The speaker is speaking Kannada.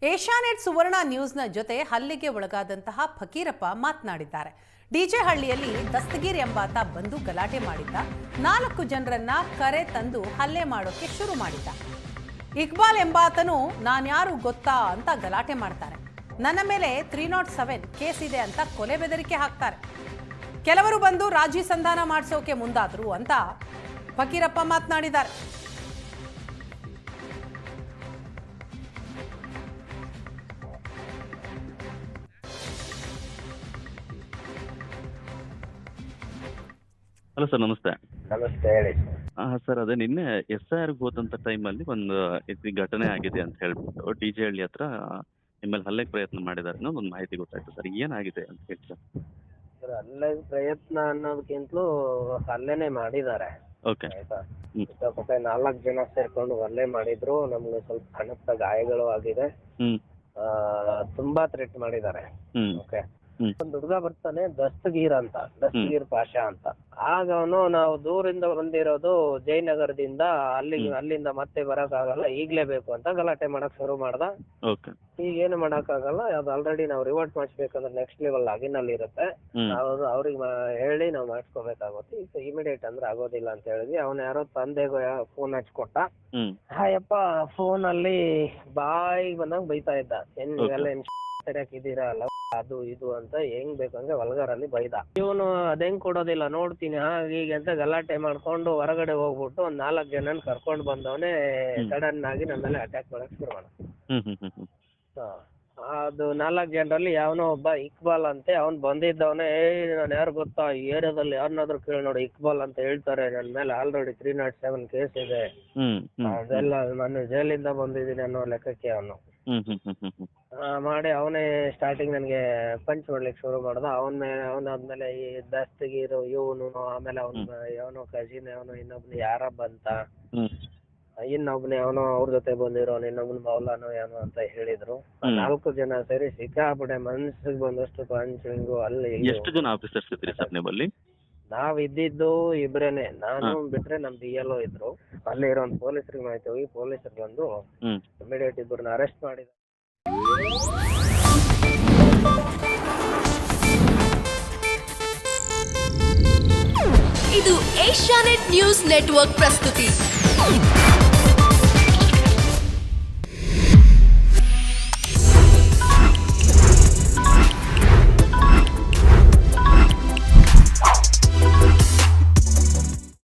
ಏಷ್ಯಾನೆಟ್ ಸುವರ್ಣ ನ್ಯೂಸ್ನ ಜೊತೆ ಹಲ್ಲೆಗೆ ಒಳಗಾದಂತಹ ಫಕೀರಪ್ಪ ಮಾತನಾಡಿದ್ದಾರೆ. ಡಿಜೆ ಹಳ್ಳಿಯಲ್ಲಿ ದಸ್ತಗೀರ್ ಎಂಬಾತ ಬಂದು ಗಲಾಟೆ ಮಾಡಿದ್ದ. 4 ಜನರನ್ನ ಕರೆ ತಂದು ಹಲ್ಲೆ ಮಾಡೋಕೆ ಶುರು ಮಾಡಿದ್ದ. ಇಕ್ಬಾಲ್ ಎಂಬಾತನು ನಾನ್ಯಾರು ಗೊತ್ತಾ ಅಂತ ಗಲಾಟೆ ಮಾಡ್ತಾರೆ. ನನ್ನ ಮೇಲೆ 307 ಕೇಸ್ ಇದೆ ಅಂತ ಕೊಲೆ ಬೆದರಿಕೆ ಹಾಕ್ತಾರೆ. ಕೆಲವರು ಬಂದು ರಾಜಿ ಸಂಧಾನ ಮಾಡಿಸೋಕೆ ಮುಂದಾದ್ರು ಅಂತ ಫಕೀರಪ್ಪ ಮಾತನಾಡಿದ್ದಾರೆ. ಹಲೋ ಸರ್, ನಮಸ್ತೆ. ನಮಸ್ತೆ, ಹೇಳಿ ಸರ್. ಅದೇ ನಿನ್ನೆ SIR ಹೋದಂಥ ಟೈಮಲ್ಲಿ ಒಂದು ಘಟನೆ ಆಗಿದೆ ಅಂತ ಹೇಳ್ಬಿಟ್ಟು ಡಿಜೆ ಹಳ್ಳಿ ಹತ್ರ ನಿಮ್ಮಲ್ಲಿ ಹಲ್ಲೆಗೆ ಪ್ರಯತ್ನ ಮಾಡಿದ್ದಾರೆ ಅನ್ನೋ ಒಂದು ಮಾಹಿತಿ ಗೊತ್ತಾಯ್ತು ಸರ್. ಏನಾಗಿದೆ ಅಂತ ಹೇಳಿ ಸರ್. ಸರ್, ಹಲ್ಲೆ ಪ್ರಯತ್ನ ಅನ್ನೋದಕ್ಕಿಂತಲೂ ಹಲ್ಲೆನೇ ಮಾಡಿದ್ದಾರೆ. ಓಕೆ. ಆಯ್ತಾ, ಸಿಕ್ಕಾಪಟ್ಟೆ 4 ಜನ ಸೇರ್ಕೊಂಡು ಹಲ್ಲೆ ಮಾಡಿದ್ರು. ನಮ್ಗೆ ಸ್ವಲ್ಪ ಸಣ್ಣ ಗಾಯಗಳು ಆಗಿದೆ. ತುಂಬಾ ಥ್ರೆಟ್ ಮಾಡಿದ್ದಾರೆ. ಓಕೆ. ಒಂದು ಹುಡುಗ ಬರ್ತಾನೆ, ದಸ್ತಗೀರ್ ಪಾಷಾ ಅಂತ. ಆಗ ನಾವು ದೂರಿಂದ ಬಂದಿರೋದು ಜಯನಗರದಿಂದ, ಅಲ್ಲಿಂದ ಮತ್ತೆ ಬರಕ್ಕಾಗಲ್ಲ, ಈಗ್ಲೇಬೇಕು ಅಂತ ಗಲಾಟೆ ಮಾಡಕ್ ಶುರು ಮಾಡ್ದ. ಈಗ ಏನು ಮಾಡಕ್ಕಾಗಲ್ಲ, ಅದು ಆಲ್ರೆಡಿ ನಾವು ರಿವರ್ಟ್ ಮಾಡಿಸ್ಬೇಕಂದ್ರೆ ನೆಕ್ಸ್ಟ್ ಲೆವೆಲ್ ಆಗಿನಲ್ಲಿ ಇರುತ್ತೆ. ಅವ್ರಿಗೆ ಹೇಳಿ ನಾವು ಮಾಡಿಸ್ಕೋಬೇಕಾಗುತ್ತೆ. ಈಗ ಇಮಿಡಿಯೇಟ್ ಅಂದ್ರೆ ಆಗೋದಿಲ್ಲ ಅಂತ ಹೇಳಿದ್ವಿ. ಅವ್ನ ಯಾರೋ ತಂದೆಗೆ ಫೋನ್ ಹಚ್ಕೊಟ್ಟ. ಹಾಯಪ್ಪ, ಫೋನ್ ಅಲ್ಲಿ ಬಾಯಿಗೆ ಬಂದಾಗ ಬೈತಾ ಇದ್ದ. ನೀವೆಲ್ಲ ಸರಿಯಾಗಿದ್ದೀರಾ ಅಲ್ಲ, ಅದು ಇದು ಅಂತ ಹೆಂಗ್ ಬೇಕಂಗೆ ವಲ್ಗರಲ್ಲಿ ಬೈದ. ಇವನು ಅದೇಂಗ್ ಕೊಡೋದಿಲ್ಲ, ನೋಡ್ತೀನಿ ಹೀಗೆ ಅಂತ ಗಲಾಟೆ ಮಾಡ್ಕೊಂಡು ಹೊರಗಡೆ ಹೋಗ್ಬಿಟ್ಟು 4 ಜನನ್ ಕರ್ಕೊಂಡ್ ಬಂದವನೇ ಸಡನ್ ಆಗಿ ನಮ್ಮ ಮೇಲೆ ಅಟ್ಯಾಕ್ ಮಾಡಕ್ ಶುರು ಮಾಡ. ಅದು 4 ಜನರಲ್ಲಿ ಯಾವನೋ ಒಬ್ಬ ಇಕ್ಬಾಲ್ ಅಂತೆ, ಅವ್ನ್ ಬಂದಿದ್ದವನೇ, ನಾನು ಯಾರು ಗೊತ್ತಾ, ಈ ಏರಿಯಾದಲ್ಲಿ ಯಾರನ್ನಾದ್ರೂ ಕೇಳಿ ನೋಡಿ, ಇಕ್ಬಾಲ್ ಅಂತ ಹೇಳ್ತಾರೆ, ನನ್ ಮೇಲೆ ಆಲ್ರೆಡಿ 307 ಕೇಸ್ ಇದೆ, ಅದೆಲ್ಲ ನಾನು ಜೈಲಿಂದ ಬಂದಿದ್ದೀನಿ ಅನ್ನೋ ಲೆಕ್ಕಕ್ಕೆ ಅವನು ಮಾಡಿ ಅವನೇ ಸ್ಟಾರ್ಟಿಂಗ್ ನನ್ಗೆ ಪಂಚ್ ಮಾಡ್ಲಿಕ್ಕೆ ಶುರು ಮಾಡ್ದ. ಅವನಾದ್ಮೇಲೆ ಈ ದಸ್ತಗೀರು ಇವನು, ಆಮೇಲೆ ಅವನು ಕಜಿನ್, ಅವನು ಇನ್ನೊಬ್ನು ಯಾರಬ್ಬ ಅಂತ, ಇನ್ನೊಬ್ನೇ ಅವನು ಅವ್ರ ಜೊತೆ ಬಂದಿರೋನು, ಇನ್ನೊಬ್ನು ಮೌಲಾನು ಏನೋ ಅಂತ ಹೇಳಿದ್ರು. 4 ಜನ ಸೇರಿ ಸಿಕ್ಕಾಪಟ್ಟೆ ಮನ್ಸಿಗೆ ಬಂದಷ್ಟು ಪಂಚಿಂಗು ಅಲ್ಲಿ. ಎಷ್ಟು ಜನ ಆಫೀಸರ್ಸ್ ಇದ್ರಿ ಸರ್ ನಿಮ್ಮಲ್ಲಿ? ನಾವ್ ಇದ್ದಿದ್ದು ಇಬ್ರೇನೆ, ನಾನು ಬಿಟ್ರೆ ನಮ್ BLO ಇದ್ರು. ಅಲ್ಲಿ ಇರೋ ಪೊಲೀಸರಿಗೆ ಮಾಹಿತಿ ಹೋಗಿ ಪೊಲೀಸರು ಬಂದು ಇಮಿಡಿಯೇಟ್ ಇಬ್ಬರನ್ನ ಅರೆಸ್ಟ್ ಮಾಡಿದ್ರು. ಇದು ಏಷ್ಯಾನೆಟ್ ನ್ಯೂಸ್ ನೆಟ್ವರ್ಕ್ ಪ್ರಸ್ತುತಿ.